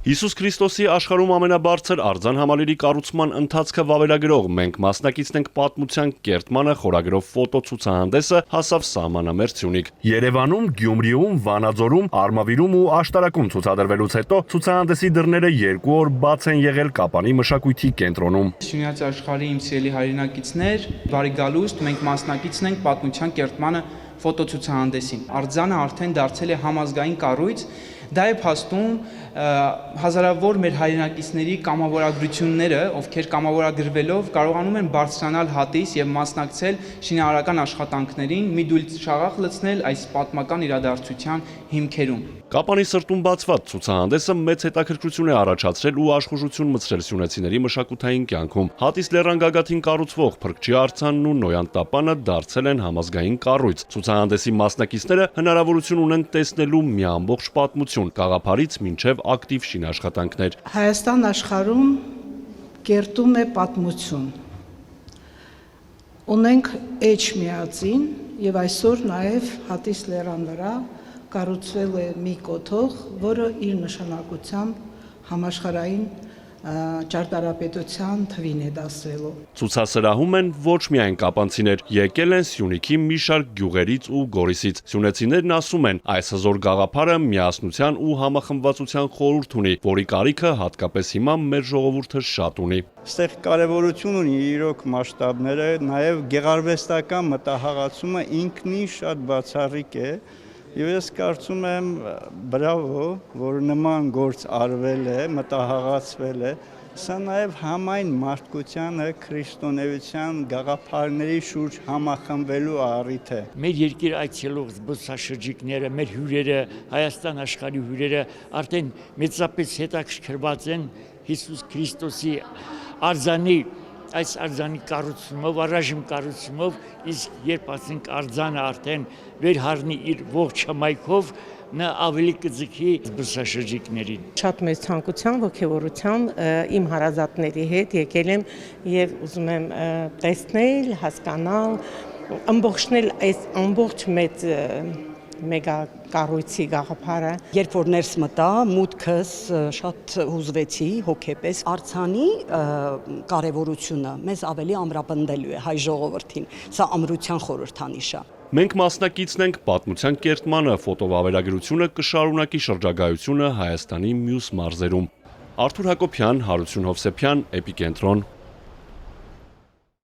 Հիսուս Քրիստոսի աշխարհում ամենաբարձր արձան համալիրի կառուցման ընթացքը վավերագրող «Մենք մասնակիցն ենք» պատմության կերտմանը խորագրով ֆոտոցուցահանդեսը հասավ սահմանամերձ Սյունիք։ Երևանում, Գյումրիում, Վանաձորում, Արմավիրում ու Աշտարակում ցուցադրվելուց հետո ցուցահանդեսի դռները 2 օր բաց են եղել Կապանի մշակույթի կենտրոնում։ Սյունյաց աշխարհի իմ սիրելի հայրենակիցներ, բարի գալուստ, մենք մասնակիցն ենք պատմության կերտմանը ֆոտոցուցահանդեսին։ Արձանը արդեն դարձել է համազգային կառույց, դա է փաստում հազարավոր մեր հայրենակիցների կամավորագրությունները, ովքեր կամավորագրվելով կարողանում են բարձրանալ հատիս եւ մասնակցել շինարարական աշխատանքներին, մի դույլ շաղախ լցնել այս պատմական իրադարձության հիմքերում։ Կապանի սրտում բացված ցուցահանդեսը մեծ հետաքրքրություն է առաջացրել ու աշխուժություն մտցրել սյունեցիների մշակութային կյանքում։ Հատիս լեռան գագաթին կառուցվող Փրկչի արձանն ու Նոյան տապանը դարձել են համազգային կառույց։ Ցուցահանդեսի մասնակիցները հնարավորություն ունեն տեսնելու մի ամբողջ պատմություն՝ գաղափարից մինչև ակտիվ շինաշխատանքներ։ Հայաստան աշխարհում կերտում է պատմություն։ Ունենք Էջմիածին եւ այսօր նաեւ Հատիս լեռան վրա կառուցվել է մի կոթող, որը իր նշանակությամբ համաշխարհային ճարտարապետության թվին է դասվելու։ Ցուցասրահում են ոչ միայն կապանցիներ, եկել են Սյունիքի մի շարք գյուղերից ու Գորիսից։ Սյունեցիներն ասում են, այս հզոր գաղափարը միասնության ու համախմբվածության խորհուրդ ունի, որի կարիքը հատկապես հիմա մեր ժողովուրդը շատ ունի։ Այստեղ կարևորություն ունի իրոք մասշտաբները, նաև գեղարվեստական մտահղացումը ինքնին շատ բացառիկ է։ Եվ ես կարծում եմ բրավո, որ նման գործ արվել է, մտահղացվել է, սա նաև համայն մարդկությանը քրիստոնեության գաղափարների շուրջ համախմբվելու առիթ է։ Մեր երկիր այցելող զբոսաշրջիկները, մեր հյուրերը, Հայաստան աշխարհի հյուրերը արդեն մեծապես հետաքրքրված են Հիսուս Քրիստոսի արձանի այս արձանի կառուցումով, առայժմ կառուցումով, իսկ երբ ասենք արձանը արդեն վերհառնի իր ողջ հմայքով, նա ավելի կձգի զբոսաշրջիկներին։ Շատ մեծ ցանկությամբ, ոգևորությամբ իմ հարազատների հետ եկել եմ եւ ուզում եմ տեսնել, հասկանալ, ամբողջնել այս ամբողջ մեծ մեգա կառույցի գաղափարը։ Երբ որ ներս մտա, մուտքս շատ հուզվեցի հոգեպես։ Արձանի կարևորությունը մեզ ավելի ամրապնդելու է հայ ժողովրդին։ Սա ամրության խորհրդանիշ է։ Մենք մասնակիցն ենք պատմության կերտմանը, ֆոտովավերագրությունը կշարունակի շրջագայությունը Հայաստանի մյուս մարզերում։ Արթուր Հակոբյան, Հարություն Հովսեփյան, Էպիկենտրոն։